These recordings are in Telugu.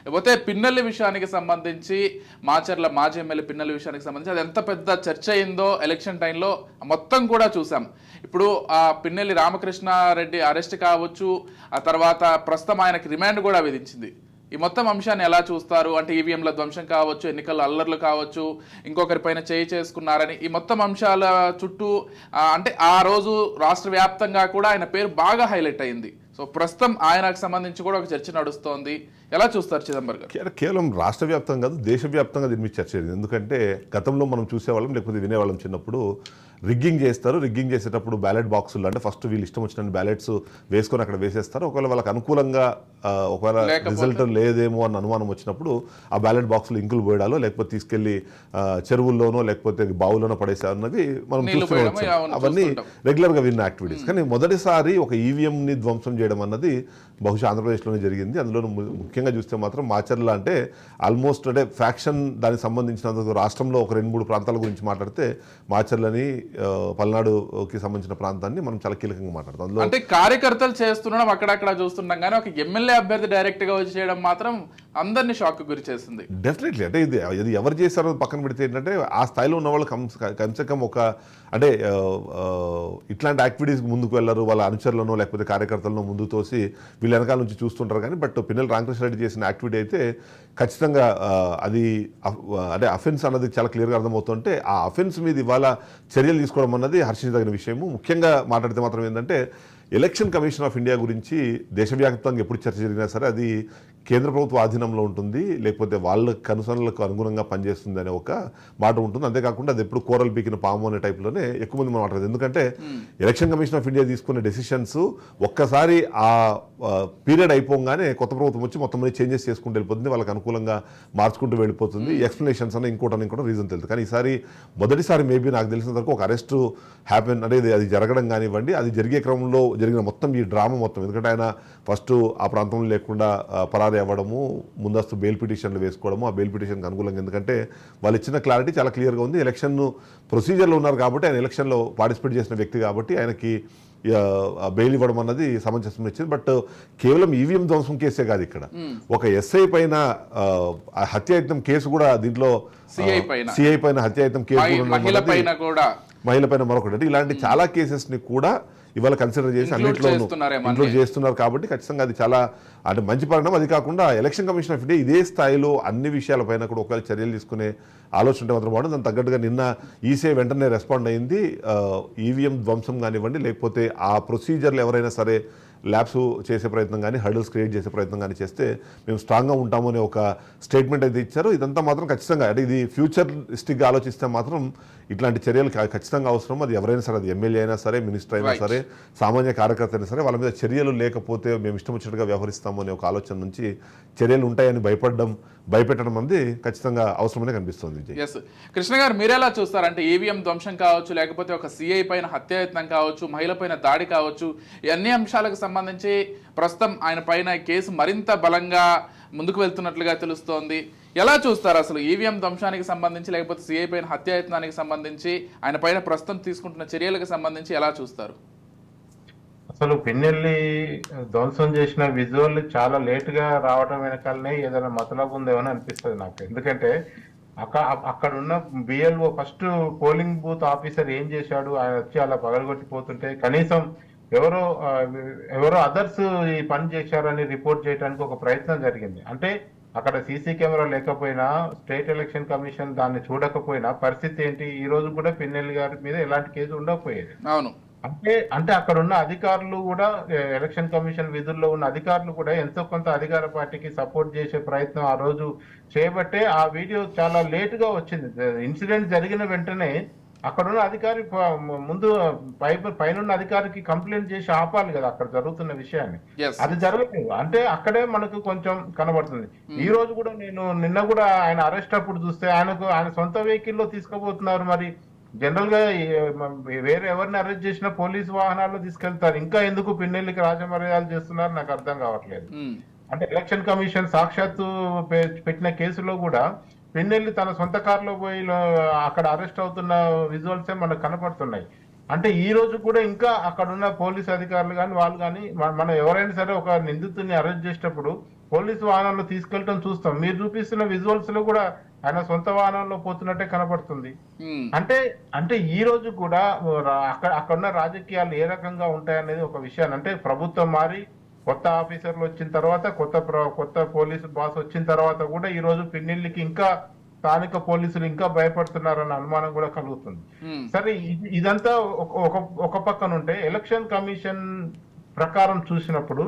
లేకపోతే పిన్నెల్లి విషయానికి సంబంధించి మాచర్ల మాజీ ఎమ్మెల్యే పిన్నెల్లి విషయానికి సంబంధించి అది ఎంత పెద్ద చర్చ అయిందో ఎలక్షన్ టైంలో మొత్తం కూడా చూసాం. ఇప్పుడు ఆ పిన్నెల్లి రామకృష్ణారెడ్డి అరెస్ట్ కావచ్చు, ఆ తర్వాత ప్రస్తుతం ఆయనకి రిమాండ్ కూడా విధించింది. ఈ మొత్తం అంశాన్ని ఎలా చూస్తారు? అంటే ఈవీఎంల ధ్వంసం కావచ్చు, ఎన్నికల అల్లర్లు కావచ్చు, ఇంకొకరిపైన చేయి చేసుకున్నారని ఈ మొత్తం అంశాల చుట్టూ అంటే ఆ రోజు రాష్ట్ర వ్యాప్తంగా కూడా ఆయన పేరు బాగా హైలైట్ అయింది. సో ప్రస్తుతం ఆయనకు సంబంధించి కూడా ఒక చర్చ నడుస్తోంది. ఎలా చూస్తారు చిదంబరం గారు? కేవలం రాష్ట్ర వ్యాప్తంగా కాదు, దేశవ్యాప్తంగా దీని మీద చర్చ అయింది. ఎందుకంటే గతంలో మనం చూసేవాళ్ళం, లేకపోతే వినేవాళ్ళం చిన్నప్పుడు, రిగ్గింగ్ చేస్తారు. రిగ్గింగ్ చేసేటప్పుడు బ్యాలెట్ బాక్సులు అంటే ఫస్ట్ వీళ్ళు ఇష్టం వచ్చిన బ్యాలెట్స్ వేసుకొని అక్కడ వేసేస్తారు. ఒకవేళ వాళ్ళకి అనుకూలంగా ఒకవేళ రిజల్ట్ లేదేమో అన్న అనుమానం వచ్చినప్పుడు ఆ బ్యాలెట్ బాక్సులు ఇంకులు పోయడాలో, లేకపోతే తీసుకెళ్లి చెరువుల్లోనో లేకపోతే బావుల్లోనో పడేసే అన్నది మనం చూస్తూ అవన్నీ రెగ్యులర్గా విన్న యాక్టివిటీస్. కానీ మొదటిసారి ఒక ఈవీఎంని ధ్వంసం చేయడం అన్నది బహుశా ఆంధ్రప్రదేశ్లోనే జరిగింది. అందులో ముఖ్యంగా చూస్తే మాత్రం మాచర్ల అంటే ఆల్మోస్ట్ అంటే ఫ్యాక్షన్ దానికి సంబంధించినందుకు రాష్ట్రంలో ఒక 2-3 ప్రాంతాల గురించి మాట్లాడితే మాచర్లని, పల్నాడుకి సంబంధించిన ప్రాంతాన్ని మనం చాలా కీలకంగా మాట్లాడతాం. అంటే కార్యకర్తలు చేస్తున్నాం అక్కడక్కడ చూస్తున్నాం, కానీ ఒక ఎమ్మెల్యే అభ్యర్థి డైరెక్ట్ గా వచ్చి చేయడం మాత్రం అందరినీ షాక్ గురి చేస్తుంది. డెఫినెట్లీ అంటే ఇది ఎవరు చేశారో పక్కన పెడితే ఏంటంటే ఆ స్థాయిలో ఉన్న వాళ్ళు కమ్సే ఒక అంటే ఇట్లాంటి యాక్టివిటీస్ ముందుకు వెళ్ళరు, వాళ్ళ అనుచరులను లేకపోతే కార్యకర్తలను ముందుకు తోసి వీళ్ళ వెనకాల నుంచి చూస్తుంటారు. కానీ బట్ పిన్నెల్లి రామకృష్ణారెడ్డి చేసిన యాక్టివిటీ అయితే ఖచ్చితంగా అది అంటే అఫెన్స్ అన్నది చాలా క్లియర్గా అర్థమవుతుంటే ఆ అఫెన్స్ మీద ఇవాళ చర్యలు తీసుకోవడం అన్నది హర్షించదగిన విషయము. ముఖ్యంగా మాట్లాడితే మాత్రం ఏంటంటే ఎలక్షన్ కమిషన్ ఆఫ్ ఇండియా గురించి దేశవ్యాప్తంగా ఎప్పుడు చర్చ జరిగినా సరే అది కేంద్ర ప్రభుత్వ ఆధీనంలో ఉంటుంది, లేకపోతే వాళ్ళ కనుసనలకు అనుగుణంగా పనిచేస్తుంది అనే ఒక మాట ఉంటుంది. అంతేకాకుండా అది ఎప్పుడు కూరలు పీకిన పాము అనే టైప్లోనే ఎక్కువ మంది మాట్లాడదు. ఎందుకంటే ఎలక్షన్ కమిషన్ ఆఫ్ ఇండియా తీసుకునే డెసిషన్స్ ఒక్కసారి ఆ పీరియడ్ అయిపోగానే కొత్త ప్రభుత్వం వచ్చి మొత్తం మంది చేంజెస్ చేసుకుంటూ వెళ్ళిపోతుంది, వాళ్ళకి అనుకూలంగా మార్చుకుంటూ వెళ్ళిపోతుంది. ఎక్స్ప్లెనేషన్స్ అన్న ఇంకోటి రీజన్ తెలుసు. కానీ ఈసారి మొదటిసారి మేబీ నాకు తెలిసిన వరకు ఒక అరెస్టు హ్యాపెన్ అనేది అది జరగడం కానివ్వండి, అది జరిగే క్రమంలో జరిగిన మొత్తం ఈ డ్రామా మొత్తం, ఎందుకంటే ఆయన ఫస్ట్ ఆ ప్రాంతంలో లేకుండా పరారీ అవ్వడము, ముందస్తు బెయిల్ పిటిషన్లు వేసుకోవడము, ఆ బెయిల్ పిటిషన్కి అనుకూలంగా, ఎందుకంటే వాళ్ళు ఇచ్చిన క్లారిటీ చాలా క్లియర్గా ఉంది. ఎలక్షన్ ప్రొసీజర్లో ఉన్నారు కాబట్టి, ఆయన ఎలక్షన్లో పార్టిసిపేట్ చేసిన వ్యక్తి కాబట్టి ఆయనకి బెయిల్ ఇవ్వడం అన్నది సమంజసం ఇచ్చింది. బట్ కేవలం ఈవీఎం ధ్వంసం కేసే కాదు, ఇక్కడ ఒక ఎస్ఐ పైన హత్యాయత్నం కేసు కూడా, దీంట్లో సిఐ పైన హత్యాయత్నం కేసు, మహిళ పైన మరొకటి, అంటే ఇలాంటి చాలా కేసెస్ని కూడా ఇవాళ కన్సిడర్ చేసి అన్నింటిలో ఇంక్లూడ్ చేస్తున్నారు. కాబట్టి ఖచ్చితంగా అది చాలా అంటే మంచి పరిణామం. అది కాకుండా ఎలక్షన్ కమిషన్ ఆఫ్ ఇండియా ఇదే స్థాయిలో అన్ని విషయాలపైన కూడా ఒకవేళ చర్యలు తీసుకునే ఆలోచన ఉంటే మాత్రం బాగుంటుంది. దాని తగ్గట్టుగా నిన్న ఈసీఐ వెంటనే రెస్పాండ్ అయింది. ఈవీఎం ధ్వంసం కానివ్వండి, లేకపోతే ఆ ప్రొసీజర్లు ఎవరైనా సరే ల్యాబ్స్ చేసే ప్రయత్నం కానీ, హర్డల్స్ క్రియేట్ చేసే ప్రయత్నం కానీ చేస్తే మేము స్ట్రాంగ్గా ఉంటాము అనే ఒక స్టేట్మెంట్ అయితే ఇచ్చారు. ఇదంతా మాత్రం ఖచ్చితంగా అంటే ఇది ఫ్యూచరిస్టిక్గా ఆలోచిస్తే మాత్రం ఇట్లాంటి చర్యలు ఖచ్చితంగా అవసరం. అది ఎవరైనా సరే, అది ఎమ్మెల్యే అయినా సరే, మినిస్టర్ అయినా సరే, సామాన్య కార్యకర్త అయినా సరే, వాళ్ళ మీద చర్యలు లేకపోతే మేము ఇష్టం వచ్చినట్టుగా వ్యవహరిస్తాము అనే ఒక ఆలోచన నుంచి చర్యలు ఉంటాయని భయపెట్టడం అనేది ఖచ్చితంగా అవసరమనే కనిపిస్తుంది. ఎస్ కృష్ణ గారు, మీరెలా చూస్తారంటే ఈవీఎం ధ్వంసం కావచ్చు, లేకపోతే ఒక సిఐ పైన హత్యాయత్నం కావచ్చు, మహిళ పైన దాడి కావచ్చు, ఈ అన్ని అంశాలకు సంబంధించి ప్రస్తుతం ఆయన పైన కేసు మరింత బలంగా ముందుకు వెళ్తున్నట్లుగా తెలుస్తోంది. ఎలా చూస్తారు అసలు ఈవీఎం ధ్వంసానికి సంబంధించి, లేకపోతే సిఐ పైన హత్యాయత్నానికి సంబంధించి ఆయన పైన ప్రస్తుతం తీసుకుంటున్న చర్యలకు సంబంధించి ఎలా చూస్తారు? అసలు పిన్నెల్లి ధ్వంసం చేసిన విజువల్ చాలా లేట్ గా రావడం వెనకాలనే ఏదైనా మతలబు ఉందేమో అనిపిస్తుంది నాకు. ఎందుకంటే అక్కడ ఉన్న BLO first polling booth officer ఏం చేశాడు, ఆయన వచ్చి అలా పగలగొట్టిపోతుంటే కనీసం ఎవరో అదర్స్ ఈ పని చేశారని రిపోర్ట్ చేయడానికి ఒక ప్రయత్నం జరిగింది. అంటే అక్కడ సీసీ కెమెరా లేకపోయినా, స్టేట్ ఎలక్షన్ కమిషన్ దాన్ని చూడకపోయినా పరిస్థితి ఏంటి? ఈ రోజు కూడా పిన్నెల్లి గారి మీద ఎలాంటి కేసు ఉండకపోయేది. అవును. అంటే అక్కడ ఉన్న అధికారులు కూడా, ఎలక్షన్ కమిషన్ విధుల్లో ఉన్న అధికారులు కూడా ఎంతో కొంత అధికార పార్టీకి సపోర్ట్ చేసే ప్రయత్నం ఆ రోజు చేయబట్టే ఆ వీడియో చాలా లేట్ గా వచ్చింది. ఇన్సిడెంట్ జరిగిన వెంటనే అక్కడున్న అధికారి ముందు పైన అధికారికి కంప్లైంట్ చేసి ఆపాలి కదా అక్కడ జరుగుతున్న విషయాన్ని. అది జరగలేదు. అంటే అక్కడే మనకు కొంచెం కనబడుతుంది. ఈ రోజు కూడా నిన్న కూడా ఆయన అరెస్ట్ అప్పుడు చూస్తే ఆయన సొంత వెహికల్లో తీసుకుపోతున్నారు. మరి జనరల్ గా వేరే ఎవరిని అరెస్ట్ చేసినా పోలీసు వాహనాల్లో తీసుకెళ్తారు. ఇంకా ఎందుకు పిన్నెల్లికి రాజమర్యాదలు చేస్తున్నారు నాకు అర్థం కావట్లేదు. అంటే ఎలక్షన్ కమిషన్ సాక్షాత్తు పెట్టిన కేసులో కూడా పిన్నెల్లి తన సొంత కారులో పోయి అక్కడ అరెస్ట్ అవుతున్న విజువల్సే మనకు కనపడుతున్నాయి. అంటే ఈ రోజు కూడా ఇంకా అక్కడ ఉన్న పోలీసు అధికారులు కానీ వాళ్ళు కానీ మనం ఎవరైనా సరే ఒక నిందితుడిని అరెస్ట్ చేసేటప్పుడు పోలీసు వాహనంలో తీసుకెళ్ళటం చూస్తాం. మీరు చూపిస్తున్న విజువల్స్ లో కూడా ఆయన సొంత వాహనంలో పోతున్నట్టే కనపడుతుంది. ఉమ్, అంటే ఈ రోజు కూడా అక్కడున్న రాజకీయాలు ఏ రకంగా ఉంటాయనేది ఒక విషయాన్ని, అంటే ప్రభుత్వం మారి కొత్త ఆఫీసర్లు వచ్చిన తర్వాత కొత్త పోలీసు బాస్ వచ్చిన తర్వాత కూడా ఈ రోజు పిన్నెల్లికి ఇంకా స్థానిక పోలీసులు ఇంకా భయపడుతున్నారన్న అనుమానం కూడా కలుగుతుంది. ఉమ్, సరే, ఇదంతా ఒక పక్కన ఉంటే ఎలక్షన్ కమిషన్ ప్రకారం చూసినప్పుడు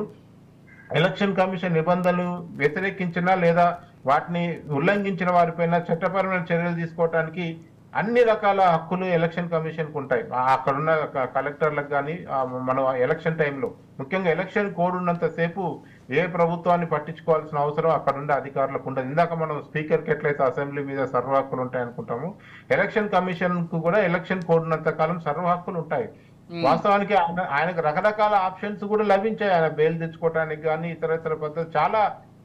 ఎలక్షన్ కమిషన్ నిబంధనలు వ్యతిరేకించినా లేదా వాటిని ఉల్లంఘించిన వారిపైన చట్టపరమైన చర్యలు తీసుకోవడానికి అన్ని రకాల హక్కులు ఎలక్షన్ కమిషన్ కు ఉంటాయి. అక్కడున్న కలెక్టర్లకు కానీ మన ఎలక్షన్ టైంలో ముఖ్యంగా ఎలక్షన్ కోడ్ ఉన్నంత సేపు ఏ ప్రభుత్వాన్ని పట్టించుకోవాల్సిన అవసరం అక్కడుండే అధికారులకు ఉండదు. ఇందాక మనం స్పీకర్ కి ఎట్లయితే అసెంబ్లీ మీద సర్వ హక్కులు ఉంటాయి అనుకుంటాము, ఎలక్షన్ కమిషన్ కు కూడా ఎలక్షన్ కోడ్ ఉన్నంత కాలం సర్వ హక్కులు ఉంటాయి. వాస్తవానికి ఆయనకు రకరకాల ఆప్షన్స్ కూడా లభించాయి. ఆయన బెయిల్ తెచ్చుకోవడానికి కానీ ఇతర పద్ధతి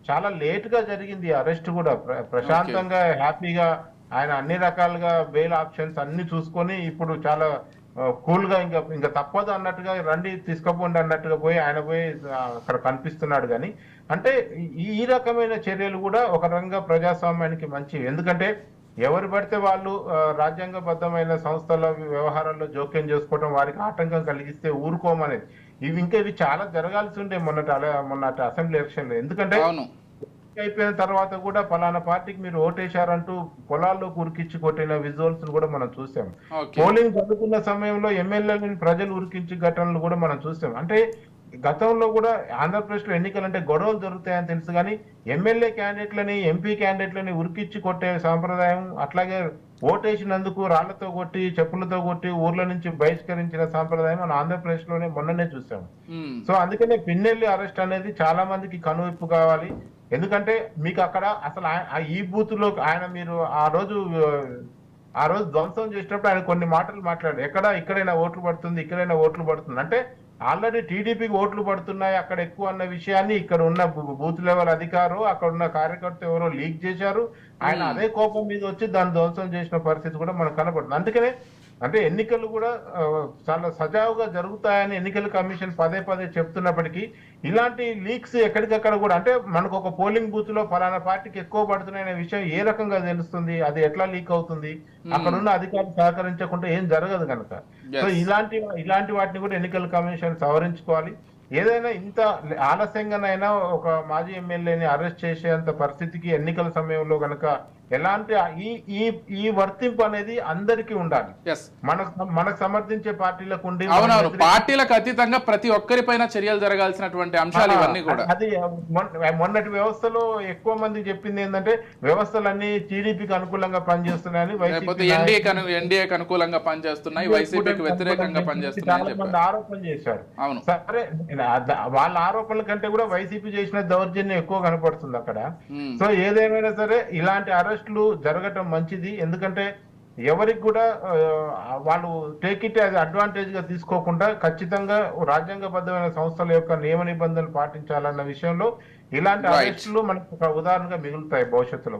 చాలా లేట్ గా జరిగింది అరెస్ట్ కూడా. ప్రశాంతంగా హ్యాపీగా ఆయన అన్ని రకాలుగా బెయిల్ ఆప్షన్స్ అన్ని చూసుకొని ఇప్పుడు చాలా కూల్ గా ఇంకా తప్పదు అన్నట్టుగా రండి తీసుకుపోండి అన్నట్టుగా ఆయన పోయి అక్కడ కనిపిస్తున్నాడు. కానీ అంటే ఈ రకమైన చర్యలు కూడా ఒక రకంగా ప్రజాస్వామ్యానికి మంచివి. ఎందుకంటే ఎవరు పడితే వాళ్ళు రాజ్యాంగబద్ధమైన సంస్థల వ్యవహారాల్లో జోక్యం చేసుకోవడం, వారికి ఆటంకం కలిగిస్తే ఊరుకోమనేది ఇవి చాలా జరగాల్సి ఉండే మొన్నటి అసెంబ్లీ ఎలక్షన్ లో. ఎందుకంటే అయిపోయిన తర్వాత కూడా పలానా పార్టీకి మీరు ఓటేశారంటూ పొలాల్లో ఉరికించి కొట్టిన విజువల్స్ కూడా మనం చూసాం. పోలింగ్ జరుగుతున్న సమయంలో ఎమ్మెల్యేలను ప్రజలు ఉరికించి ఘటనలు కూడా మనం చూసాం. అంటే గతంలో కూడా ఆంధ్రప్రదేశ్ లో ఎన్నికలు అంటే గొడవలు జరుగుతాయని తెలుసు, కానీ ఎమ్మెల్యే క్యాండిడేట్లని ఎంపీ క్యాండిడేట్లని ఉరికిచ్చి కొట్టే సాంప్రదాయం, అట్లాగే ఓటేసినందుకు రాళ్లతో కొట్టి చెప్పులతో కొట్టి ఊర్ల నుంచి బహిష్కరించిన సాంప్రదాయం మన ఆంధ్రప్రదేశ్ లోనే మొన్ననే చూసాం. సో అందుకనే పిన్నెల్లి అరెస్ట్ అనేది చాలా మందికి కనువిప్పు కావాలి. ఎందుకంటే మీకు అక్కడ అసలు ఈ బూత్ లో మీరు ఆ రోజు ధ్వంసం చేసినప్పుడు ఆయన కొన్ని మాటలు మాట్లాడారు. ఇక్కడైనా ఓట్లు పడుతుంది, ఇక్కడైనా ఓట్లు పడుతుంది అంటే ఆల్రెడీ టీడీపీకి ఓట్లు పడుతున్నాయి అక్కడ ఎక్కువ అన్న విషయాన్ని ఇక్కడ ఉన్న బూత్ లెవెల్ అధికారు అక్కడ ఉన్న కార్యకర్త ఎవరో లీక్ చేశారు. ఆయన అదే కోపం మీద వచ్చి దాన్ని ధ్వంసం చేసిన పరిస్థితి కూడా మనకు కనబడుతుంది. అందుకనే అంటే ఎన్నికలు కూడా చాలా సజావుగా జరుగుతాయని ఎన్నికల కమిషన్ పదే చెప్తున్నప్పటికీ ఇలాంటి లీక్స్ ఎక్కడికక్కడ కూడా, అంటే మనకు ఒక పోలింగ్ బూత్ లో ఫలానా పార్టీకి ఎక్కువ పడుతున్నాయనే విషయం ఏ రకంగా తెలుస్తుంది, అది ఎట్లా లీక్ అవుతుంది, అక్కడ ఉన్న అధికారులు సహకరించకుండా ఏం జరగదు కనుక. సో ఇలాంటి వాటిని కూడా ఎన్నికల కమిషన్ సవరించుకోవాలి. ఏదైనా ఇంత ఆలస్యంగానైనా ఒక మాజీ ఎమ్మెల్యేని అరెస్ట్ చేసేంత పరిస్థితికి ఎన్నికల సమయంలో గనక ఎలాంటి ఈ వర్తింపు అనేది అందరికీ ఉండాలి. మనకు సమర్థించే పార్టీలకు ఉండి, అవునవును, పార్టీలకు అతీతంగా ప్రతి ఒక్కరిపైన చర్యలు జరగాల్సినటువంటి అంశాలు ఇవన్నీ కూడా. అది మొన్నటి వ్యవస్థలో ఎక్కువ మంది చెప్పింది ఏంటంటే వ్యవస్థలన్నీ టీడీపీకి అనుకూలంగా పనిచేస్తున్నాయని, ఎన్డీఏకి అనుకూలంగా పనిచేస్తున్నాయి, వైసీపీకి వ్యతిరేకంగా పనిచేస్తున్నాయి ఆరోపణ చేశారు. అవును, సరే, వాళ్ళ ఆరోపణల కంటే కూడా వైసీపీ చేసిన దౌర్జన్యం ఎక్కువ కనపడుతుంది అక్కడ. సో ఏదేమైనా సరే ఇలాంటి అరెస్టులు జరగటం మంచిది. ఎందుకంటే ఎవరికి కూడా వాళ్ళు టేక్ ఇట్ యాజ్ అడ్వాంటేజ్ గా తీసుకోకుండా ఖచ్చితంగా రాజ్యాంగబద్ధమైన సంస్థల యొక్క నియమ నిబంధనలు పాటించాలన్న విషయంలో ఇలాంటి అరెస్టులు మనకు ఒక ఉదాహరణగా మిగులుతాయి భవిష్యత్తులో.